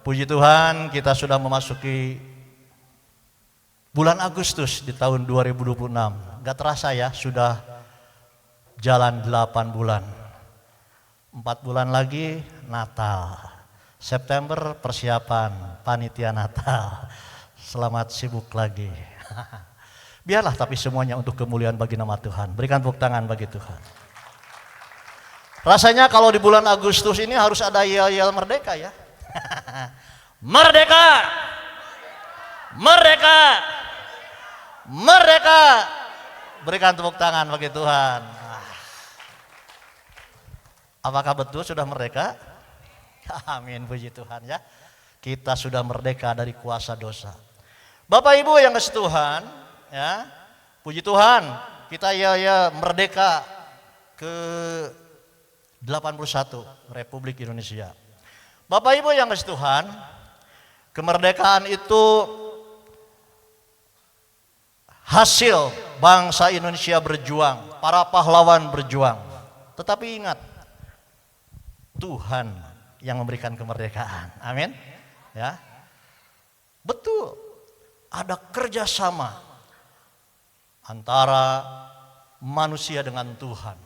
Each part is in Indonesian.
Puji Tuhan, kita sudah memasuki bulan Agustus di tahun 2026. Gak terasa ya, sudah jalan 8 bulan. 4 bulan lagi Natal. September persiapan panitia Natal. Selamat sibuk lagi. Biarlah tapi semuanya untuk kemuliaan bagi nama Tuhan. Berikan tepuk tangan bagi Tuhan. Rasanya kalau di bulan Agustus ini harus ada yel-yel merdeka ya. Merdeka! Merdeka! Merdeka! Berikan tepuk tangan bagi Tuhan. Apakah betul sudah merdeka? Amin, puji Tuhan ya. Kita sudah merdeka dari kuasa dosa. Bapak Ibu yang kasih Tuhan, ya, puji Tuhan, kita ya merdeka ke 81 Republik Indonesia. Bapak Ibu yang kasih Tuhan, kemerdekaan itu hasil bangsa Indonesia berjuang, para pahlawan berjuang. Tetapi ingat, Tuhan yang memberikan kemerdekaan. Amin. Ya. Betul. Ada kerjasama antara manusia dengan Tuhan.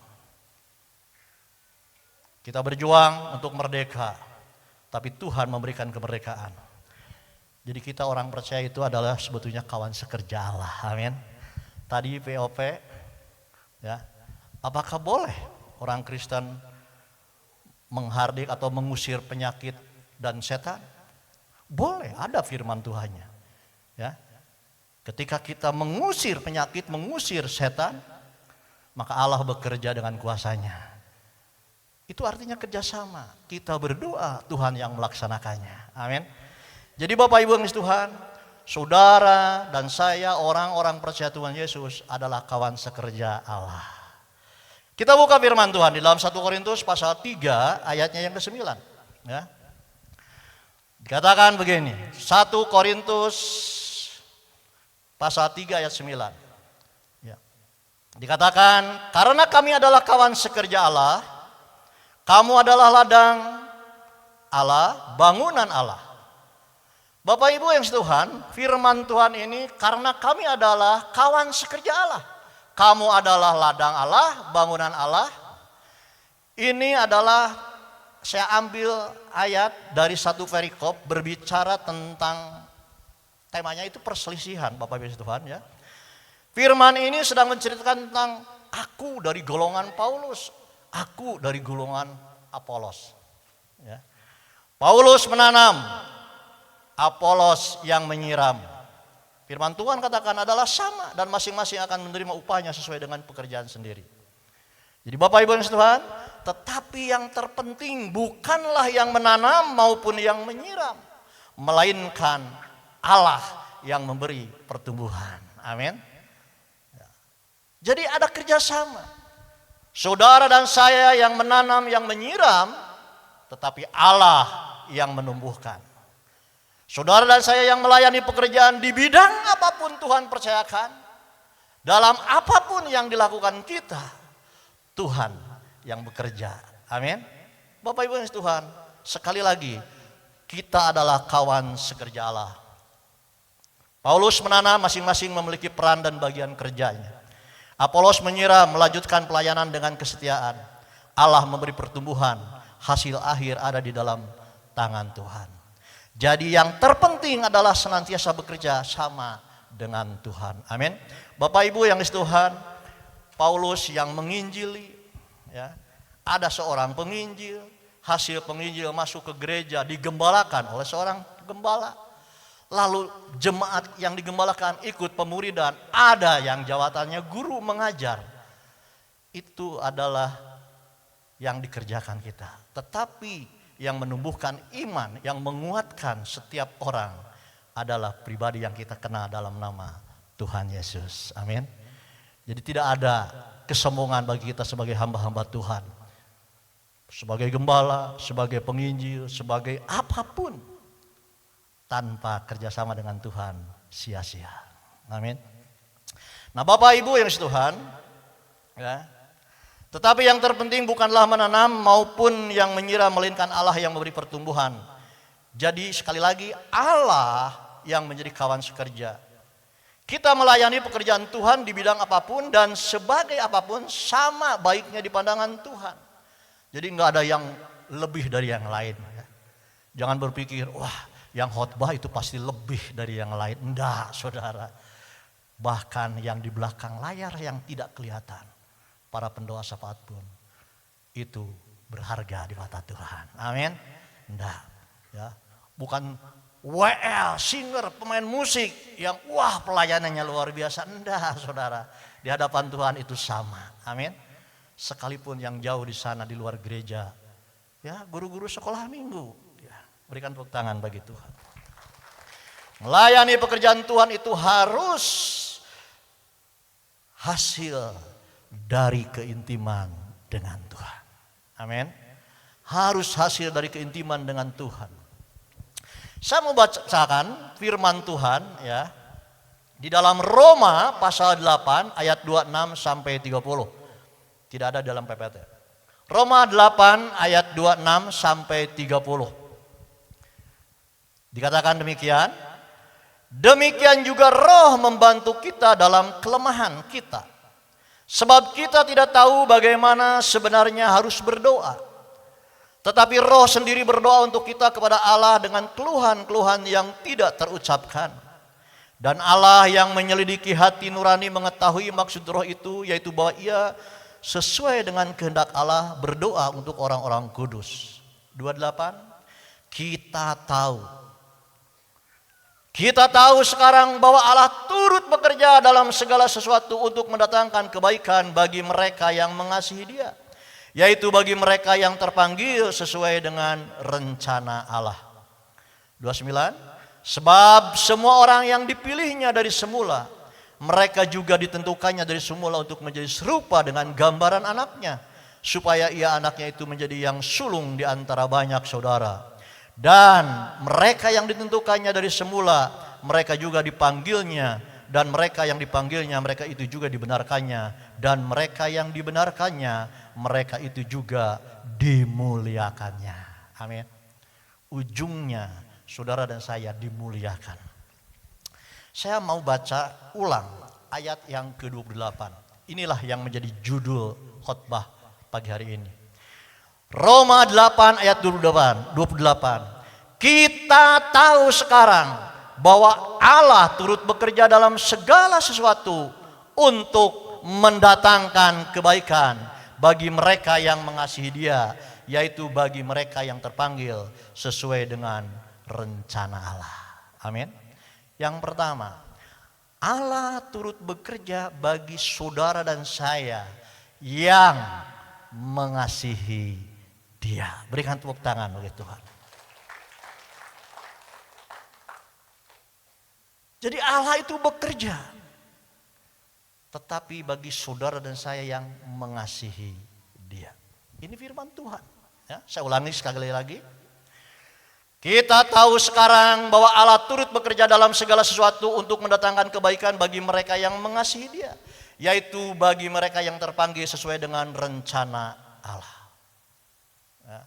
Kita berjuang untuk merdeka, tapi Tuhan memberikan kemerdekaan. Jadi kita orang percaya itu adalah sebetulnya kawan sekerja Allah. Amin. Tadi POP, ya, apakah boleh orang Kristen menghardik atau mengusir penyakit dan setan? Boleh, ada firman Tuhannya. Ya. Ketika kita mengusir penyakit, mengusir setan, maka Allah bekerja dengan kuasanya. Itu artinya kerjasama. Kita berdoa, Tuhan yang melaksanakannya. Amin. Jadi Bapak Ibu yang Tuhan, saudara dan saya orang-orang percaya Tuhan Yesus adalah kawan sekerja Allah. Kita buka firman Tuhan di dalam 1 Korintus pasal 3 ayatnya yang ke-9. Ya. Dikatakan begini, 1 Korintus pasal 3 ayat 9. Ya. Dikatakan, karena kami adalah kawan sekerja Allah, kamu adalah ladang Allah, bangunan Allah. Bapak Ibu yang Tuhan, firman Tuhan ini karena kami adalah kawan sekerja Allah. Kamu adalah ladang Allah, bangunan Allah. Ini adalah saya ambil ayat dari satu perikop berbicara tentang temanya itu perselisihan Bapak Ibu yang Tuhan ya. Firman ini sedang menceritakan tentang aku dari golongan Paulus. Aku dari golongan Apolos. Ya. Paulus menanam, Apolos yang menyiram. Firman Tuhan katakan adalah sama dan masing-masing akan menerima upahnya sesuai dengan pekerjaan sendiri. Jadi Bapak Ibu yang Tuhan, tetapi yang terpenting bukanlah yang menanam maupun yang menyiram, melainkan Allah yang memberi pertumbuhan. Amin. Ya. Jadi ada kerjasama. Saudara dan saya yang menanam, yang menyiram, tetapi Allah yang menumbuhkan. Saudara dan saya yang melayani pekerjaan di bidang apapun Tuhan percayakan, dalam apapun yang dilakukan kita, Tuhan yang bekerja. Amin. Bapak Ibu yang Tuhan, sekali lagi, kita adalah kawan sekerja Allah. Paulus menanam, masing-masing memiliki peran dan bagian kerjanya. Apolos menyiram, melanjutkan pelayanan dengan kesetiaan. Allah memberi pertumbuhan, hasil akhir ada di dalam tangan Tuhan. Jadi yang terpenting adalah senantiasa bekerja sama dengan Tuhan. Amin. Bapak Ibu yang dikasihi Tuhan, Paulus yang menginjili, ya, ada seorang penginjil, hasil penginjil masuk ke gereja digembalakan oleh seorang gembala. Lalu jemaat yang digembalakan ikut pemuridan, ada yang jabatannya guru mengajar. Itu adalah yang dikerjakan kita. Tetapi yang menumbuhkan iman, yang menguatkan setiap orang adalah pribadi yang kita kenal dalam nama Tuhan Yesus. Amin. Jadi tidak ada kesombongan bagi kita sebagai hamba-hamba Tuhan. Sebagai gembala, sebagai penginjil, sebagai apapun. Tanpa kerjasama dengan Tuhan sia-sia. Amin. Nah Bapak Ibu yang Tuhan, ya, tetapi yang terpenting bukanlah menanam maupun yang menyiram, melainkan Allah yang memberi pertumbuhan. Jadi sekali lagi Allah yang menjadi kawan sekerja. Kita melayani pekerjaan Tuhan di bidang apapun dan sebagai apapun sama baiknya di pandangan Tuhan. Jadi nggak ada yang lebih dari yang lain. Ya. Jangan berpikir, wah yang khotbah itu pasti lebih dari yang lain. Enggak, saudara. Bahkan yang di belakang layar yang tidak kelihatan, para pendoa syafaat pun itu berharga di mata Tuhan. Amin. Enggak, ya. Bukan WL, singer, pemain musik yang wah pelayanannya luar biasa. Enggak, saudara. Di hadapan Tuhan itu sama. Amin. Sekalipun yang jauh di sana di luar gereja, ya guru-guru sekolah minggu, ya, berikan tepuk tangan bagi Tuhan. Melayani pekerjaan Tuhan itu harus hasil dari keintiman dengan Tuhan. Amin. Harus hasil dari keintiman dengan Tuhan. Saya mau bacakan firman Tuhan ya di dalam Roma pasal 8 ayat 26 sampai 30. Tidak ada dalam PPT. Roma 8 ayat 26 sampai 30. Dikatakan demikian. Demikian juga Roh membantu kita dalam kelemahan kita. Sebab kita tidak tahu bagaimana sebenarnya harus berdoa. Tetapi Roh sendiri berdoa untuk kita kepada Allah dengan keluhan-keluhan yang tidak terucapkan. Dan Allah yang menyelidiki hati nurani mengetahui maksud Roh itu, yaitu bahwa ia sesuai dengan kehendak Allah berdoa untuk orang-orang kudus. 28, Kita tahu sekarang bahwa Allah turut bekerja dalam segala sesuatu untuk mendatangkan kebaikan bagi mereka yang mengasihi Dia, yaitu bagi mereka yang terpanggil sesuai dengan rencana Allah. 29, sebab semua orang yang dipilihnya dari semula, mereka juga ditentukannya dari semula untuk menjadi serupa dengan gambaran anaknya, supaya ia anaknya itu menjadi yang sulung di antara banyak saudara. Dan mereka yang ditentukannya dari semula, mereka juga dipanggilnya. Dan mereka yang dipanggilnya, mereka itu juga dibenarkannya. Dan mereka yang dibenarkannya, mereka itu juga dimuliakannya. Amin. Ujungnya saudara dan saya dimuliakan. Saya mau baca ulang ayat yang ke-28. Inilah yang menjadi judul khotbah pagi hari ini. Roma 8 ayat 28. Kita tahu sekarang bahwa Allah turut bekerja dalam segala sesuatu untuk mendatangkan kebaikan bagi mereka yang mengasihi Dia, yaitu bagi mereka yang terpanggil sesuai dengan rencana Allah. Amin. Yang pertama, Allah turut bekerja bagi saudara dan saya yang mengasihi Dia. Berikan tepuk tangan bagi Tuhan. Jadi Allah itu bekerja, tetapi bagi saudara dan saya yang mengasihi Dia. Ini firman Tuhan. Ya, saya ulangi sekali lagi. Kita tahu sekarang bahwa Allah turut bekerja dalam segala sesuatu untuk mendatangkan kebaikan bagi mereka yang mengasihi Dia, yaitu bagi mereka yang terpanggil sesuai dengan rencana Allah. Ya.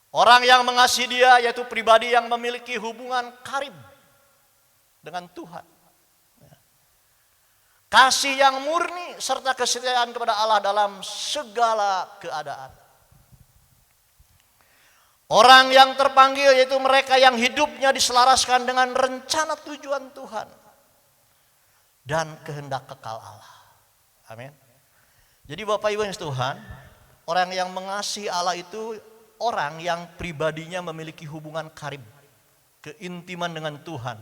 Orang yang mengasihi Dia yaitu pribadi yang memiliki hubungan karib dengan Tuhan. Kasih yang murni serta kesetiaan kepada Allah dalam segala keadaan. Orang yang terpanggil yaitu mereka yang hidupnya diselaraskan dengan rencana tujuan Tuhan dan kehendak kekal Allah. Amin. Jadi Bapak Ibu yang Tuhan, orang yang mengasihi Allah itu orang yang pribadinya memiliki hubungan karib, keintiman dengan Tuhan,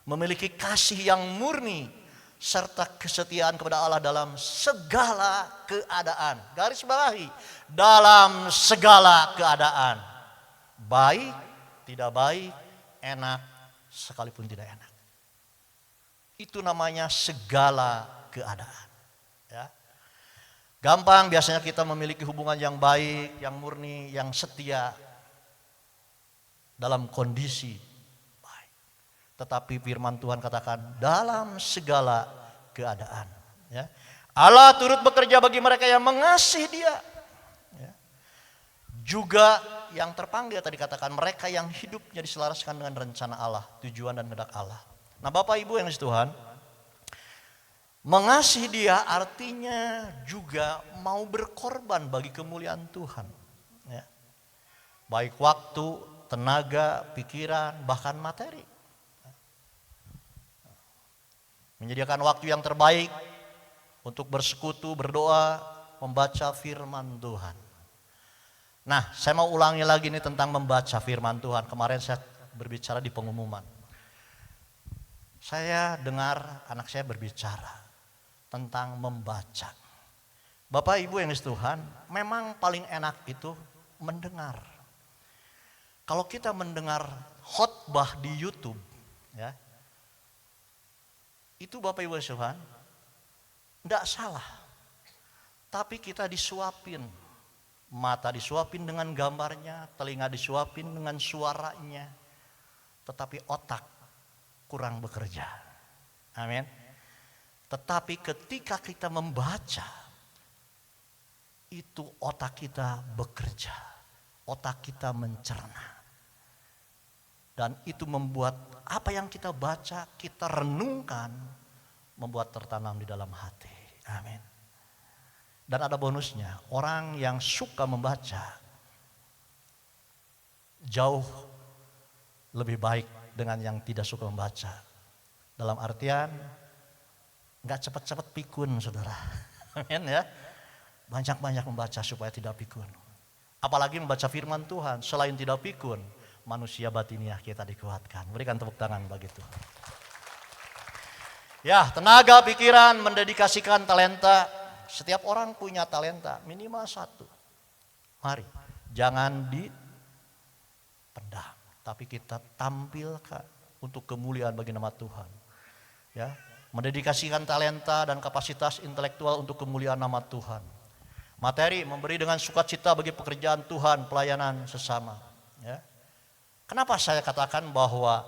memiliki kasih yang murni serta kesetiaan kepada Allah dalam segala keadaan. Garis bawahi, dalam segala keadaan. Baik, tidak baik, enak, sekalipun tidak enak. Itu namanya segala keadaan. Ya. Gampang biasanya kita memiliki hubungan yang baik, yang murni, yang setia dalam kondisi baik. Tetapi firman Tuhan katakan dalam segala keadaan. Ya. Allah turut bekerja bagi mereka yang mengasihi Dia. Ya. Juga yang terpanggil tadi katakan mereka yang hidupnya diselaraskan dengan rencana Allah, tujuan dan kehendak Allah. Nah Bapak Ibu yang dikasihi Tuhan, mengasihi Dia artinya juga mau berkorban bagi kemuliaan Tuhan. Ya. Baik waktu, tenaga, pikiran, bahkan materi. Menyediakan waktu yang terbaik untuk bersekutu, berdoa, membaca firman Tuhan. Nah, saya mau ulangi lagi nih tentang membaca firman Tuhan. Kemarin saya berbicara di pengumuman. Saya dengar anak saya berbicara tentang membaca. Bapak Ibu yang dikasihi Tuhan, memang paling enak itu mendengar. Kalau kita mendengar khotbah di YouTube, ya, itu Bapak Ibu yang dikasihi Tuhan, tidak salah. Tapi kita disuapin. Mata disuapin dengan gambarnya, telinga disuapin dengan suaranya, tetapi otak kurang bekerja. Amin. Tetapi ketika kita membaca, itu otak kita bekerja, otak kita mencerna. Dan itu membuat apa yang kita baca, kita renungkan, membuat tertanam di dalam hati. Amin. Dan ada bonusnya, orang yang suka membaca jauh lebih baik dengan yang tidak suka membaca. Dalam artian gak cepat-cepat pikun, saudara. Amin ya. Banyak-banyak membaca supaya tidak pikun. Apalagi membaca firman Tuhan, selain tidak pikun, manusia batiniah kita dikuatkan. Berikan tepuk tangan bagi Tuhan. Ya, tenaga, pikiran, mendedikasikan talenta. Setiap orang punya talenta, minimal satu. Mari, jangan dipendam, tapi kita tampilkan untuk kemuliaan bagi nama Tuhan. Ya, mendedikasikan talenta dan kapasitas intelektual untuk kemuliaan nama Tuhan. Materi, memberi dengan sukacita bagi pekerjaan Tuhan, pelayanan sesama. Ya. Kenapa saya katakan bahwa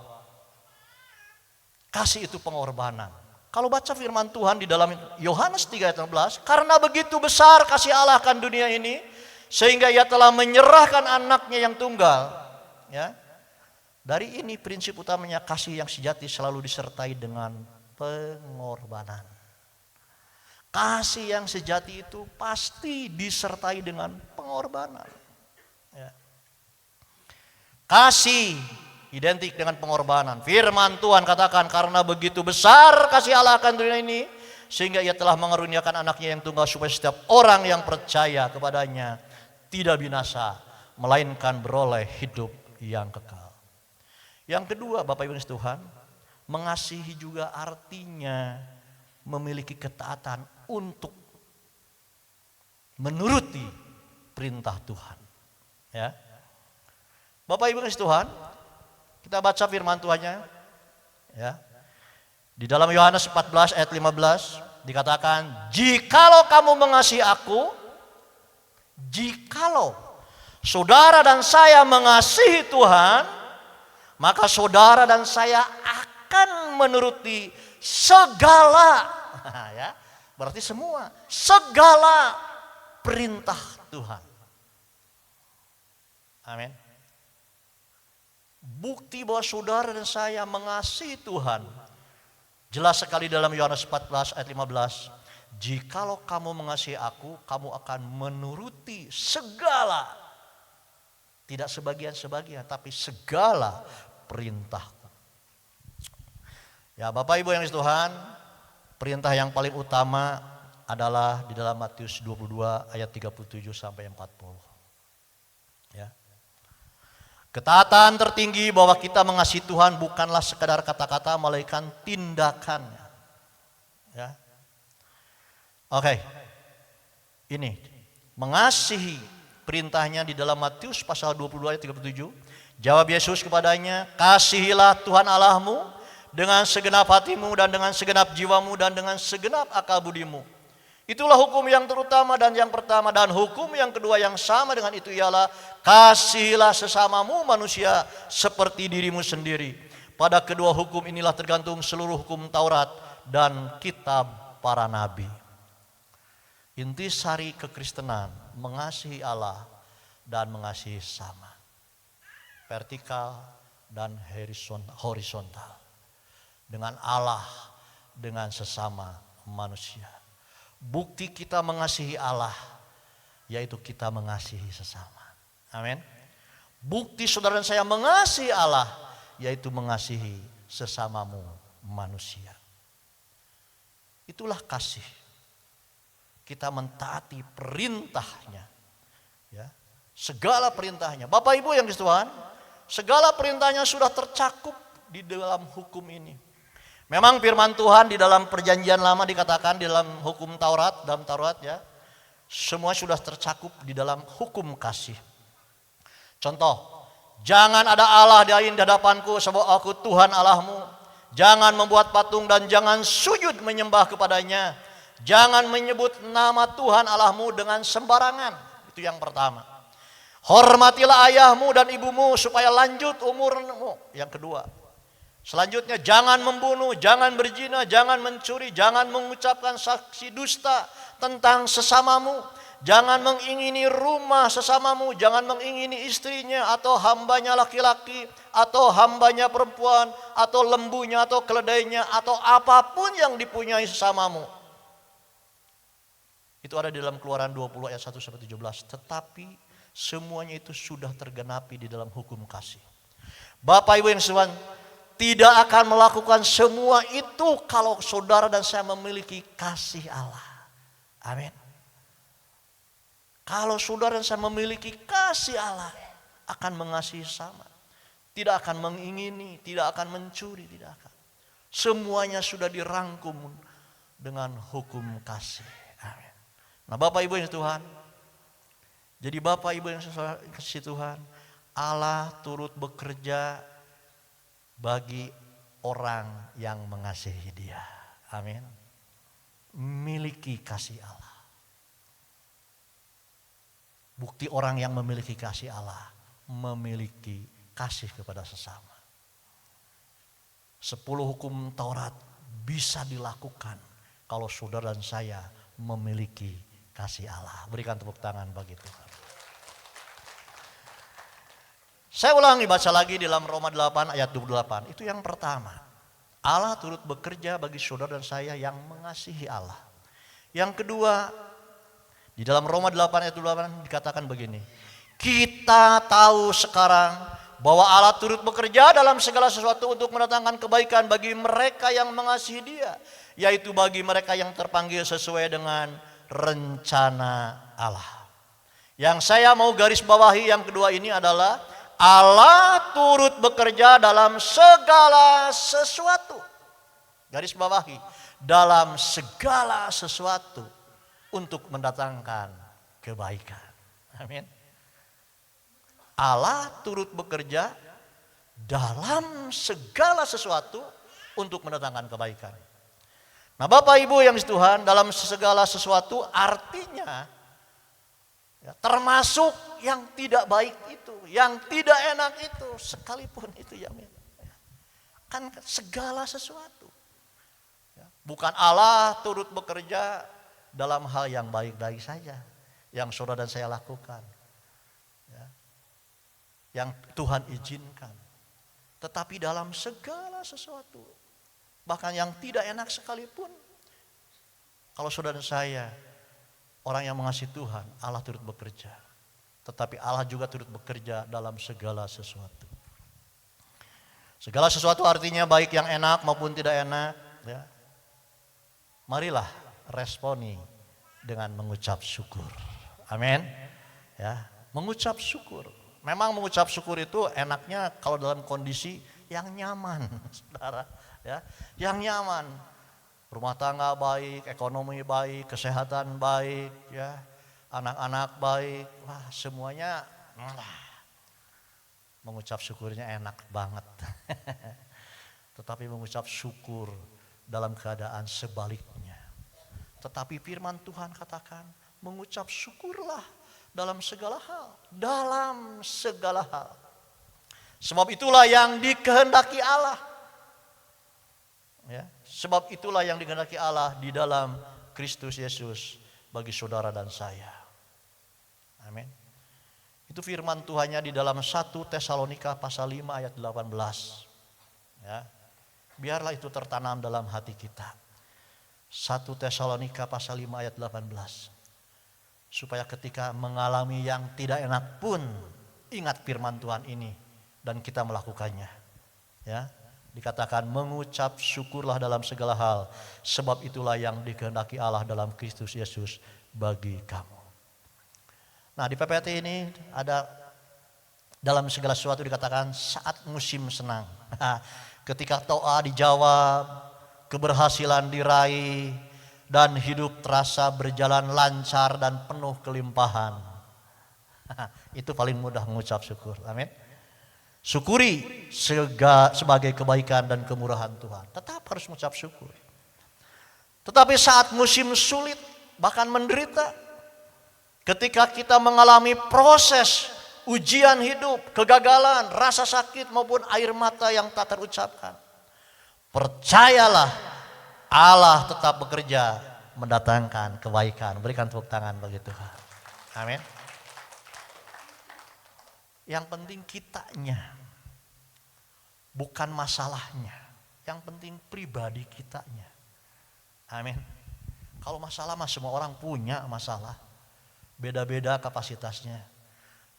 kasih itu pengorbanan? Kalau baca firman Tuhan di dalam Yohanes 3 ayat 16, karena begitu besar kasih Allah akan dunia ini, sehingga Ia telah menyerahkan anaknya yang tunggal. Ya. Dari ini prinsip utamanya, kasih yang sejati selalu disertai dengan pengorbanan. Kasih yang sejati itu pasti disertai dengan pengorbanan. Ya. Kasih identik dengan pengorbanan. Firman Tuhan katakan karena begitu besar kasih Allah akan dunia ini, sehingga Ia telah mengaruniakan anaknya yang tunggal supaya setiap orang yang percaya kepadanya tidak binasa, melainkan beroleh hidup yang kekal. Yang kedua Bapak Ibu Tuhan, mengasihi juga artinya memiliki ketaatan untuk menuruti perintah Tuhan. Ya. Bapak Ibu Tuhan, kita baca firman Tuhannya, ya. Di dalam Yohanes 14 ayat 15 dikatakan, jikalau kamu mengasihi aku, jikalau saudara dan saya mengasihi Tuhan, maka saudara dan saya akan menuruti segala, ya, berarti semua, segala perintah Tuhan. Amin. Bukti bahwa saudara dan saya mengasihi Tuhan jelas sekali dalam Yohanes 14 ayat 15. Jikalau kamu mengasihi aku, kamu akan menuruti segala, tidak sebagian-sebagian, tapi segala perintahku. Ya Bapak Ibu yang dikasihi Tuhan, perintah yang paling utama adalah di dalam Matius 22 ayat 37 sampai 40. Ya. Ketaatan tertinggi bahwa kita mengasihi Tuhan bukanlah sekadar kata-kata, melainkan tindakannya. Ya. Oke. Ini mengasihi perintahnya di dalam Matius pasal 22 ayat 37. Jawab Yesus kepadanya, kasihilah Tuhan Allahmu dengan segenap hatimu dan dengan segenap jiwamu dan dengan segenap akal budimu. Itulah hukum yang terutama dan yang pertama, dan hukum yang kedua yang sama dengan itu ialah kasihilah sesamamu manusia seperti dirimu sendiri. Pada kedua hukum inilah tergantung seluruh hukum Taurat dan kitab para nabi. Intisari kekristenan mengasihi Allah dan mengasihi sesama. vertikal dan horizontal. Dengan Allah, dengan sesama manusia. Bukti kita mengasihi Allah, yaitu kita mengasihi sesama. Amin. Bukti saudara dan saya mengasihi Allah, yaitu mengasihi sesamamu manusia. Itulah kasih. Kita mentaati perintahnya. Ya, segala perintahnya. Bapak Ibu yang dikasihi Tuhan, segala perintahnya sudah tercakup di dalam hukum ini. Memang firman Tuhan di dalam perjanjian lama dikatakan di dalam hukum Taurat, dalam Taurat ya, semua sudah tercakup di dalam hukum kasih. Contoh, jangan ada Allah lain di hadapanku sebab aku Tuhan Allahmu. Jangan membuat patung dan jangan sujud menyembah kepadanya. Jangan menyebut nama Tuhan Allahmu dengan sembarangan. Itu yang pertama. Hormatilah ayahmu dan ibumu supaya lanjut umurmu. Yang kedua. Selanjutnya, jangan membunuh, jangan berzina, jangan mencuri, jangan mengucapkan saksi dusta tentang sesamamu. Jangan mengingini rumah sesamamu, jangan mengingini istrinya atau hambanya laki-laki atau hambanya perempuan atau lembunya atau keledainya atau apapun yang dipunyai sesamamu. Itu ada di dalam Keluaran 20 ayat 1-17. Tetapi semuanya itu sudah tergenapi di dalam hukum kasih. Bapak Ibu yang sekalian, tidak akan melakukan semua itu kalau saudara dan saya memiliki kasih Allah. Amin. Kalau saudara dan saya memiliki kasih Allah, akan mengasihi sama. Tidak akan mengingini, tidak akan mencuri, tidak akan. Semuanya sudah dirangkum dengan hukum kasih. Amin. Nah Bapak Ibu yang Tuhan, jadi Bapak Ibu yang kasih Tuhan, Allah turut bekerja bagi orang yang mengasihi Dia. Amin. Miliki kasih Allah. Bukti orang yang memiliki kasih Allah, memiliki kasih kepada sesama. 10 hukum Taurat bisa dilakukan kalau saudara dan saya memiliki kasih Allah. Berikan tepuk tangan bagi Tuhan. Saya ulangi, baca lagi di dalam Roma 8 ayat 28. Itu yang pertama. Allah turut bekerja bagi saudara dan saya yang mengasihi Allah. Yang kedua, di dalam Roma 8 ayat 28 dikatakan begini. Kita tahu sekarang bahwa Allah turut bekerja dalam segala sesuatu untuk mendatangkan kebaikan bagi mereka yang mengasihi Dia. Yaitu bagi mereka yang terpanggil sesuai dengan rencana Allah. Yang saya mau garis bawahi yang kedua ini adalah Allah turut bekerja dalam segala sesuatu. Garis bawahi, dalam segala sesuatu untuk mendatangkan kebaikan. Amin. Allah turut bekerja dalam segala sesuatu untuk mendatangkan kebaikan. Nah Bapak Ibu yang dikasihi Tuhan, dalam segala sesuatu artinya ya, termasuk yang tidak baik itu, yang tidak enak itu, sekalipun itu ya. Kan segala sesuatu. Ya, bukan Allah turut bekerja dalam hal yang baik-baik saja, yang saudara dan saya lakukan. Ya, yang Tuhan izinkan. Tetapi dalam segala sesuatu, bahkan yang tidak enak sekalipun, kalau saudara dan saya orang yang mengasihi Tuhan, Allah turut bekerja. Tetapi Allah juga turut bekerja dalam segala sesuatu. Segala sesuatu artinya baik yang enak maupun tidak enak. Ya. Marilah responi dengan mengucap syukur. Amin. Ya, mengucap syukur. Memang mengucap syukur itu enaknya kalau dalam kondisi yang nyaman, saudara. Ya, yang nyaman. Rumah tangga baik, ekonomi baik, kesehatan baik, ya, anak-anak baik, wah semuanya mengucap syukurnya enak banget. Tetapi mengucap syukur dalam keadaan sebaliknya. Tetapi firman Tuhan katakan, mengucap syukurlah dalam segala hal, dalam segala hal. Sebab itulah yang dikehendaki Allah. Ya, sebab itulah yang dikehendaki Allah di dalam Kristus Yesus bagi saudara dan saya. Amin. Itu firman Tuhannya di dalam 1 Tesalonika pasal 5 ayat 18. Ya. Biarlah itu tertanam dalam hati kita. 1 Tesalonika pasal 5 ayat 18. Supaya ketika mengalami yang tidak enak pun ingat firman Tuhan ini dan kita melakukannya. Ya. Dikatakan mengucap syukurlah dalam segala hal, sebab itulah yang dikehendaki Allah dalam Kristus Yesus bagi kamu. Nah, di PPT ini ada dalam segala sesuatu dikatakan saat musim senang. Ketika doa dijawab, keberhasilan diraih, dan hidup terasa berjalan lancar dan penuh kelimpahan. Itu paling mudah mengucap syukur. Amin. Syukuri sebagai kebaikan dan kemurahan Tuhan. Tetap harus mengucap syukur. Tetapi saat musim sulit, bahkan menderita, ketika kita mengalami proses ujian hidup, kegagalan, rasa sakit maupun air mata yang tak terucapkan, percayalah Allah tetap bekerja mendatangkan kebaikan. Berikan tepuk tangan bagi Tuhan. Amin. Yang penting kitanya, bukan masalahnya. Yang penting pribadi kitanya. Amin. Kalau masalah mah semua orang punya masalah. Beda-beda kapasitasnya.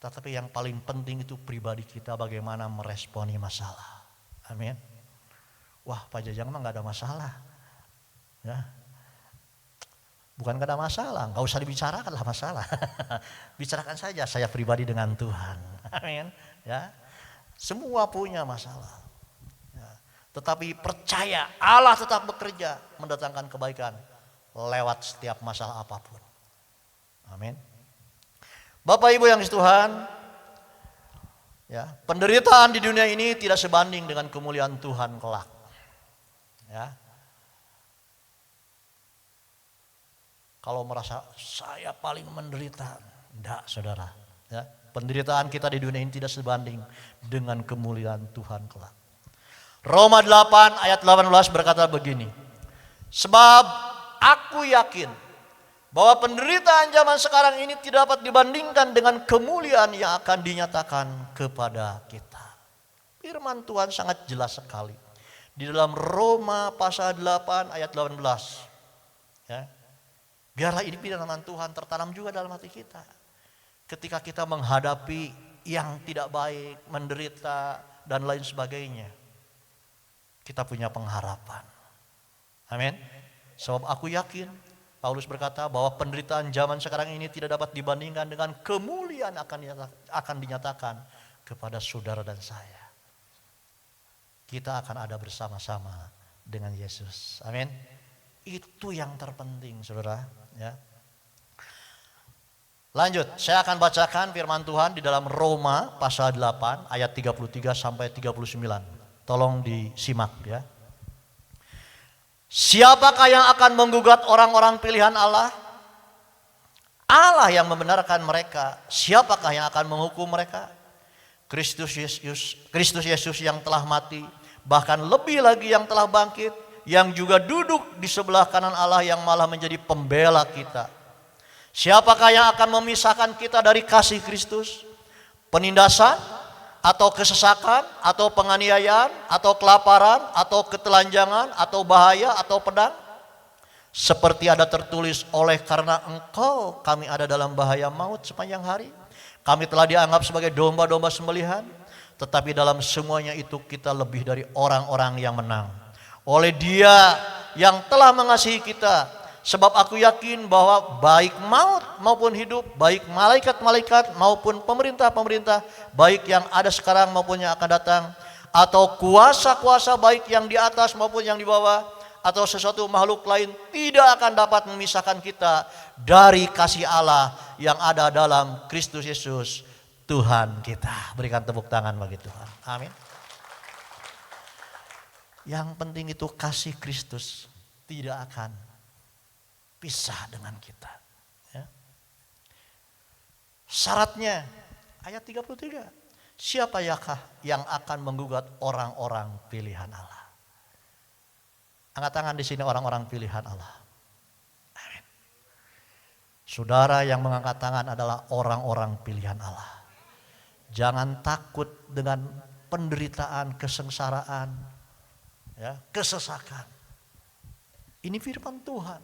Tetapi yang paling penting itu pribadi kita bagaimana meresponi masalah. Amin. Wah, Pak Jajang mah gak ada masalah. Ya. Bukan gak ada masalah, gak usah dibicarakan lah masalah. Bicarakan saja saya pribadi dengan Tuhan. Amin. Ya. Semua punya masalah. Ya. Tetapi percaya Allah tetap bekerja mendatangkan kebaikan lewat setiap masalah apapun. Amin. Bapak Ibu yang dikasihi Tuhan, ya, penderitaan di dunia ini tidak sebanding dengan kemuliaan Tuhan kelak. Ya. Kalau merasa saya paling menderita, enggak saudara. Ya. Penderitaan kita di dunia ini tidak sebanding dengan kemuliaan Tuhan kelak. Roma 8 ayat 18 berkata begini. Sebab aku yakin bahwa penderitaan zaman sekarang ini tidak dapat dibandingkan dengan kemuliaan yang akan dinyatakan kepada kita. Firman Tuhan sangat jelas sekali. Di dalam Roma pasal 8 ayat 18. Ya. Biarlah ini firman Tuhan tertanam juga dalam hati kita. Ketika kita menghadapi yang tidak baik, menderita dan lain sebagainya, kita punya pengharapan. Amin. Sebab aku yakin, Paulus berkata bahwa penderitaan zaman sekarang ini tidak dapat dibandingkan dengan kemuliaan akan dinyatakan kepada saudara dan saya. Kita akan ada bersama-sama dengan Yesus. Amin. Itu yang terpenting, saudara. Ya. Lanjut, saya akan bacakan firman Tuhan di dalam Roma pasal 8 ayat 33 sampai 39. Tolong disimak ya. Siapakah yang akan menggugat orang-orang pilihan Allah? Allah yang membenarkan mereka. Siapakah yang akan menghukum mereka? Kristus Yesus yang telah mati, bahkan lebih lagi yang telah bangkit, yang juga duduk di sebelah kanan Allah yang malah menjadi pembela kita. Siapakah yang akan memisahkan kita dari kasih Kristus? Penindasan, atau kesesakan, atau penganiayaan, atau kelaparan, atau ketelanjangan, atau bahaya, atau pedang? Seperti ada tertulis, oleh karena engkau kami ada dalam bahaya maut sepanjang hari. Kami telah dianggap sebagai domba-domba sembelihan, tetapi dalam semuanya itu kita lebih dari orang-orang yang menang. Oleh Dia yang telah mengasihi kita, sebab aku yakin bahwa baik maut maupun hidup, baik malaikat-malaikat maupun pemerintah-pemerintah, baik yang ada sekarang maupun yang akan datang, atau kuasa-kuasa baik yang di atas maupun yang di bawah, atau sesuatu makhluk lain, tidak akan dapat memisahkan kita dari kasih Allah yang ada dalam Kristus Yesus Tuhan kita. Berikan tepuk tangan bagi Tuhan. Amin. Yang penting itu kasih Kristus tidak akan pisah dengan kita. Ya. Syaratnya ayat 33. Siapakah yang akan menggugat orang-orang pilihan Allah? Angkat tangan di sini orang-orang pilihan Allah. Amin. Saudara yang mengangkat tangan adalah orang-orang pilihan Allah. Jangan takut dengan penderitaan, kesengsaraan, ya, kesesakan. Ini firman Tuhan.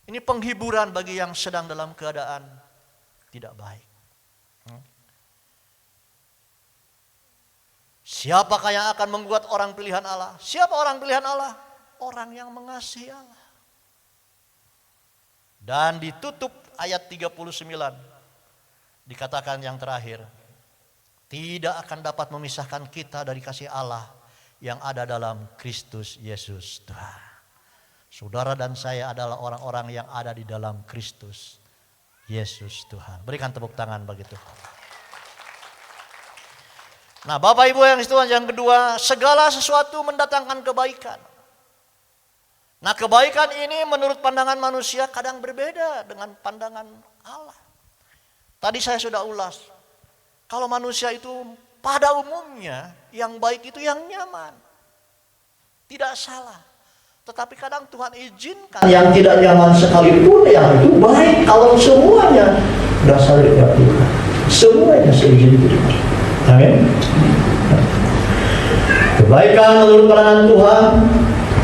Ini penghiburan bagi yang sedang dalam keadaan tidak baik. Siapakah yang akan membuat orang pilihan Allah? Siapa orang pilihan Allah? Orang yang mengasihi Allah. Dan ditutup ayat 39. Dikatakan yang terakhir, tidak akan dapat memisahkan kita dari kasih Allah yang ada dalam Kristus Yesus Tuhan. Saudara dan saya adalah orang-orang yang ada di dalam Kristus Yesus Tuhan. Berikan tepuk tangan bagi Tuhan. Nah, Bapak Ibu yang Tuhan, yang kedua, segala sesuatu mendatangkan kebaikan. Nah, kebaikan ini menurut pandangan manusia kadang berbeda dengan pandangan Allah. Tadi saya sudah ulas. Kalau manusia itu pada umumnya yang baik itu yang nyaman. Tidak salah. Tetapi kadang Tuhan izinkan yang tidak nyaman sekalipun yang itu baik kalau semuanya berasal dari Tuhan. Semuanya seizinkan. Amin. Kebaikan menurut pandangan Tuhan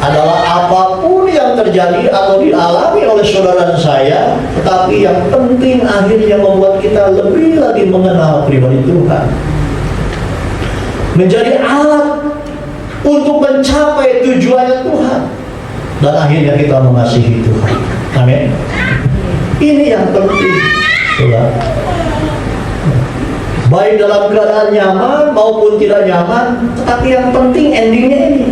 adalah apapun yang terjadi atau dialami oleh saudara dan saya, tetapi yang penting akhirnya membuat kita lebih lagi mengenal pribadi Tuhan. Menjadi alat untuk mencapai tujuannya Tuhan. Dan akhirnya kita mengasihi Tuhan. Amin. Ini yang penting. Baik dalam keadaan nyaman maupun tidak nyaman, tetapi yang penting endingnya ini.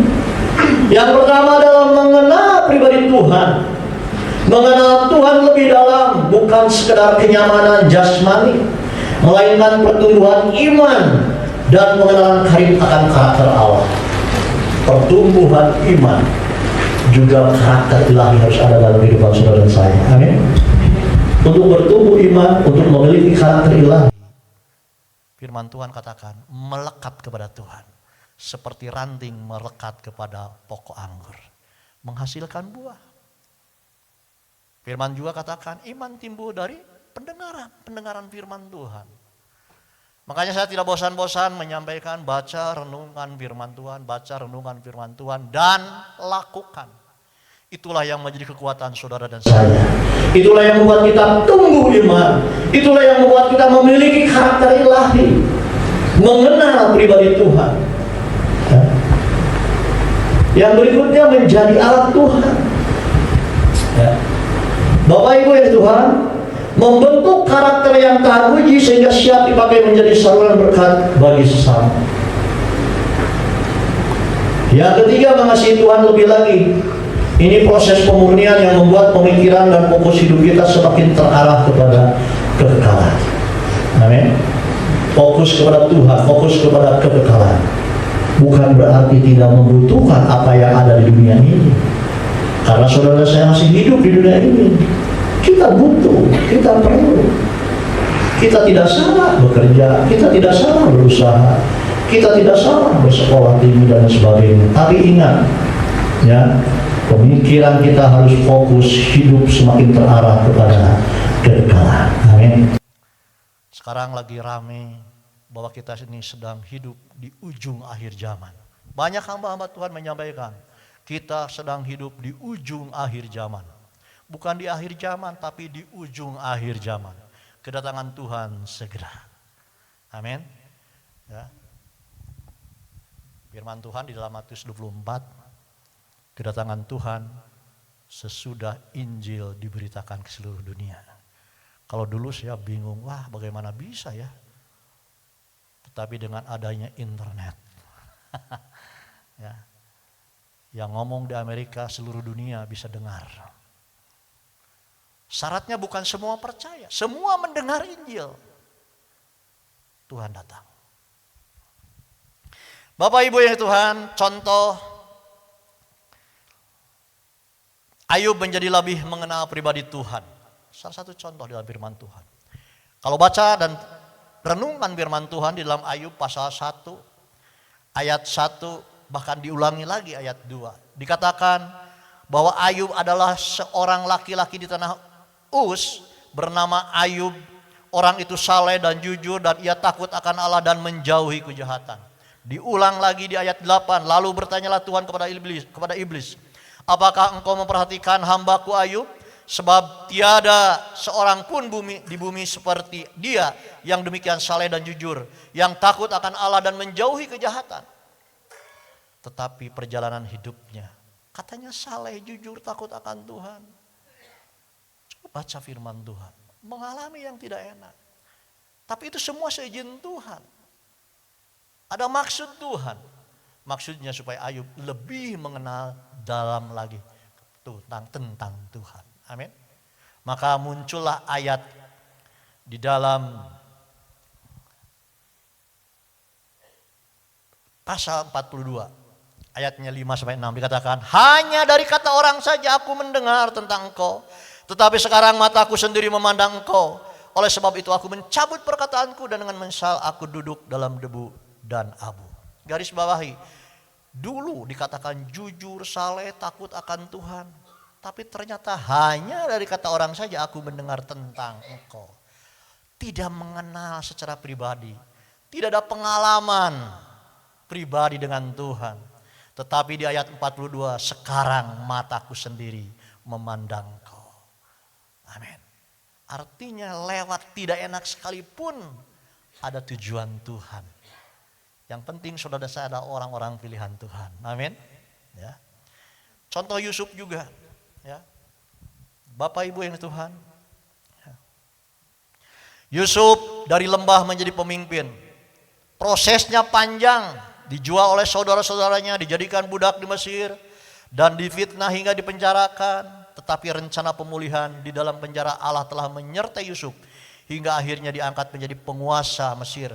Yang pertama adalah mengenal pribadi Tuhan. Mengenal Tuhan lebih dalam, bukan sekedar kenyamanan jasmani, melainkan pertumbuhan iman dan pengenalan akan karakter Allah. Pertumbuhan iman juga karakter ilahi harus ada dalam kehidupan saudara dan saya. Amin. Untuk bertumbuh iman, untuk memiliki karakter ilahi, firman Tuhan katakan melekat kepada Tuhan seperti ranting melekat kepada pokok anggur, menghasilkan buah. Firman juga katakan iman timbul dari pendengaran firman Tuhan. Makanya saya tidak bosan-bosan menyampaikan baca renungan firman Tuhan, baca renungan firman Tuhan dan lakukan. Itulah yang menjadi kekuatan saudara dan saya. Itulah yang membuat kita tumbuh iman. Itulah yang membuat kita memiliki karakter ilahi, mengenal pribadi Tuhan. Yang berikutnya menjadi alat Tuhan. Bapak Ibu yang Tuhan, membentuk karakter yang teruji sehingga siap dipakai menjadi saluran berkat bagi sesama. Yang ketiga, mengasihi Tuhan lebih lagi. Ini proses pemurnian yang membuat pemikiran dan fokus hidup kita semakin terarah kepada kekekalan. Amin. Fokus kepada Tuhan, fokus kepada kekekalan. Bukan berarti tidak membutuhkan apa yang ada di dunia ini. Karena saudara saya masih hidup di dunia ini. Kita butuh, kita perlu. Kita tidak salah bekerja, kita tidak salah berusaha, kita tidak salah bersekolah tinggi dan sebagainya. Tapi ingat, ya, pemikiran kita harus fokus hidup semakin terarah kepada kekekalan. Amin. Sekarang lagi rame bahwa kita ini sedang hidup di ujung akhir zaman. Banyak hamba-hamba Tuhan menyampaikan, kita sedang hidup di ujung akhir zaman. Bukan di akhir zaman, tapi di ujung akhir zaman. Kedatangan Tuhan segera. Amin. Ya. Firman Tuhan di dalam Matius 24, kedatangan Tuhan sesudah Injil diberitakan ke seluruh dunia. Kalau dulu saya bingung, wah bagaimana bisa ya? Tetapi dengan adanya internet, ya, yang ngomong di Amerika seluruh dunia bisa dengar. Syaratnya bukan semua percaya, semua mendengar Injil. Tuhan datang. Bapak Ibu yang Tuhan, contoh Ayub menjadi lebih mengenal pribadi Tuhan. Salah satu contoh dalam firman Tuhan. Kalau baca dan renungan firman Tuhan di dalam Ayub pasal 1, ayat 1, bahkan diulangi lagi ayat 2. Dikatakan bahwa Ayub adalah seorang laki-laki di tanah Uz bernama Ayub, orang itu saleh dan jujur dan ia takut akan Allah dan menjauhi kejahatan. Diulang lagi di ayat 8, lalu bertanyalah Tuhan kepada iblis, apakah engkau memperhatikan hambaku Ayub? Sebab tiada seorang pun di bumi seperti dia yang demikian saleh dan jujur, yang takut akan Allah dan menjauhi kejahatan. Tetapi perjalanan hidupnya, katanya saleh, jujur, takut akan Tuhan. Coba baca firman Tuhan, mengalami yang tidak enak. Tapi itu semua seizin Tuhan. Ada maksud Tuhan. Maksudnya supaya Ayub lebih mengenal dalam lagi tentang Tuhan. Amin. Maka muncullah ayat di dalam pasal 42 ayatnya 5-6 dikatakan, hanya dari kata orang saja aku mendengar tentang engkau, tetapi sekarang mataku sendiri memandang engkau. Oleh sebab itu aku mencabut perkataanku dan dengan menyesal aku duduk dalam debu dan abu. Garis bawahi, dulu dikatakan jujur, saleh, takut akan Tuhan. Tapi ternyata hanya dari kata orang saja aku mendengar tentang engkau. Tidak mengenal secara pribadi. Tidak ada pengalaman pribadi dengan Tuhan. Tetapi di ayat 42, sekarang mataku sendiri memandang engkau. Amin. Artinya lewat tidak enak sekalipun ada tujuan Tuhan. Yang penting saudara saya ada orang-orang pilihan Tuhan. Amin. Ya. Contoh Yusuf juga. Ya, Bapak Ibu yang Tuhan, Yusuf dari lembah menjadi pemimpin. Prosesnya panjang, dijual oleh saudara-saudaranya, dijadikan budak di Mesir, dan difitnah hingga dipenjarakan. Tetapi rencana pemulihan di dalam penjara Allah telah menyertai Yusuf hingga akhirnya diangkat menjadi penguasa Mesir.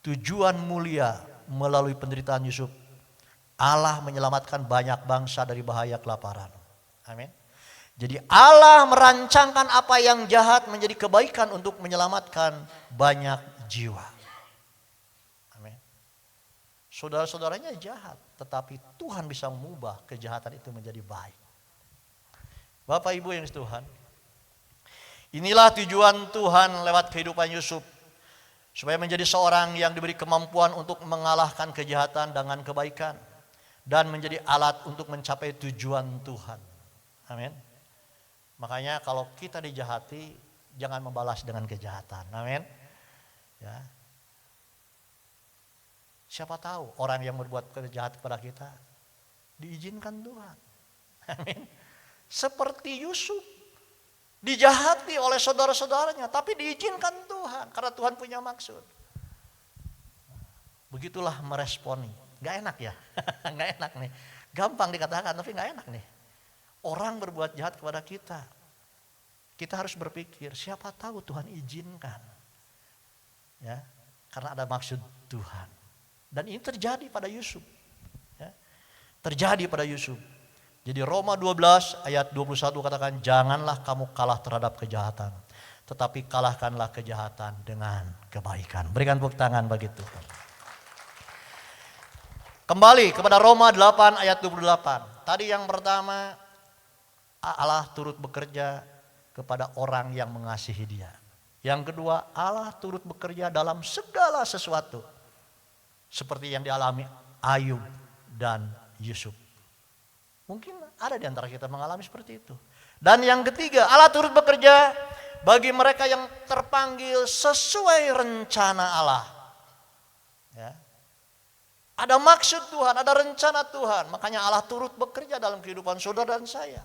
Tujuan mulia melalui penderitaan Yusuf, Allah menyelamatkan banyak bangsa dari bahaya kelaparan. Amin. Jadi Allah merancangkan apa yang jahat menjadi kebaikan untuk menyelamatkan banyak jiwa. Amin. Saudara-saudaranya jahat, tetapi Tuhan bisa mengubah kejahatan itu menjadi baik. Bapak Ibu yang Tuhan, inilah tujuan Tuhan lewat kehidupan Yusuf, supaya menjadi seorang yang diberi kemampuan untuk mengalahkan kejahatan dengan kebaikan dan menjadi alat untuk mencapai tujuan Tuhan. Amin. Makanya kalau kita dijahati, jangan membalas dengan kejahatan. Amin. Ya. Siapa tahu orang yang berbuat kejahat kepada kita diizinkan Tuhan. Amin. Seperti Yusuf, dijahati oleh saudara-saudaranya, tapi diizinkan Tuhan karena Tuhan punya maksud. Begitulah meresponi. Gak enak ya, gak enak nih. Gampang dikatakan, tapi gak enak nih. Orang berbuat jahat kepada kita. Kita harus berpikir, siapa tahu Tuhan izinkan. Ya, karena ada maksud Tuhan. Dan ini terjadi pada Yusuf. Ya, terjadi pada Yusuf. Jadi Roma 12 ayat 21 katakan, janganlah kamu kalah terhadap kejahatan, tetapi kalahkanlah kejahatan dengan kebaikan. Berikan tepuk tangan bagi Tuhan. Kembali kepada Roma 8 ayat 28. Tadi yang pertama, Allah turut bekerja kepada orang yang mengasihi Dia. Yang kedua, Allah turut bekerja dalam segala sesuatu. Seperti yang dialami Ayub dan Yusuf. Mungkin ada di antara kita mengalami seperti itu. Dan yang ketiga, Allah turut bekerja bagi mereka yang terpanggil sesuai rencana Allah. Ya. Ada maksud Tuhan, ada rencana Tuhan. Makanya Allah turut bekerja dalam kehidupan saudara dan saya.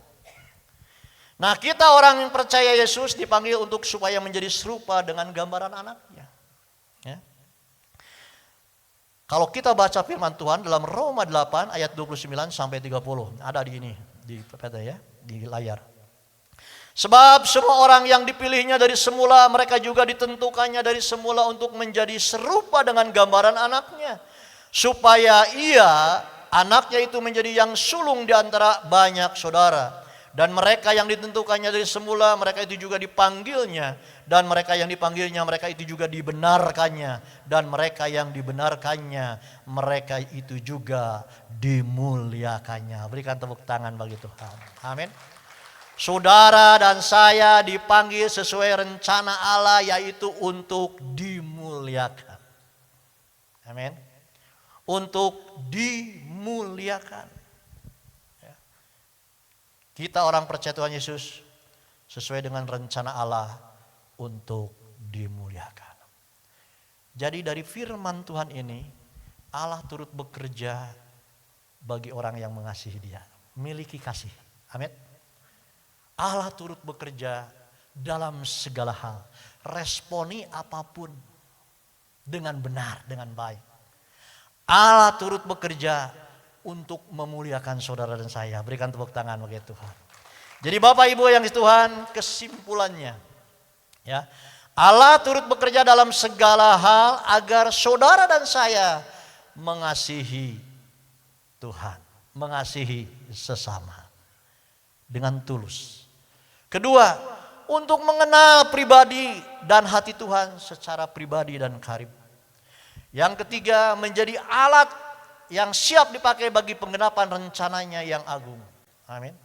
Nah, kita orang yang percaya Yesus dipanggil untuk supaya menjadi serupa dengan gambaran anaknya. Ya. Kalau kita baca firman Tuhan dalam Roma 8 ayat 29 sampai 30. Ada di ini, di peta ya, di layar. Sebab semua orang yang dipilihnya dari semula, mereka juga ditentukannya dari semula untuk menjadi serupa dengan gambaran anaknya. Supaya anaknya itu menjadi yang sulung di antara banyak saudara. Dan mereka yang ditentukannya dari semula, mereka itu juga dipanggilnya. Dan mereka yang dipanggilnya, mereka itu juga dibenarkannya. Dan mereka yang dibenarkannya, mereka itu juga dimuliakannya. Berikan tepuk tangan bagi Tuhan. Amin. Saudara dan saya dipanggil sesuai rencana Allah, yaitu untuk dimuliakan. Amin. Untuk dimuliakan. Ya. Kita orang percaya Tuhan Yesus sesuai dengan rencana Allah untuk dimuliakan. Jadi dari firman Tuhan ini, Allah turut bekerja bagi orang yang mengasihi Dia, miliki kasih. Amin. Allah turut bekerja dalam segala hal, responi apapun dengan benar, dengan baik. Allah turut bekerja untuk memuliakan saudara dan saya. Berikan tepuk tangan bagi Tuhan. Jadi Bapak Ibu yang di Tuhan, kesimpulannya, ya, Allah turut bekerja dalam segala hal agar saudara dan saya mengasihi Tuhan, mengasihi sesama dengan tulus. Kedua, untuk mengenal pribadi dan hati Tuhan secara pribadi dan karib. Yang ketiga, menjadi alat yang siap dipakai bagi penggenapan rencananya yang agung. Amin.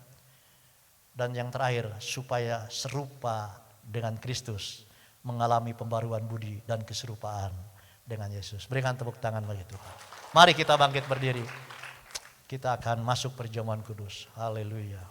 Dan yang terakhir, supaya serupa dengan Kristus, mengalami pembaruan budi dan keserupaan dengan Yesus. Berikan tepuk tangan bagi Tuhan. Mari kita bangkit berdiri. Kita akan masuk perjamuan kudus. Haleluya.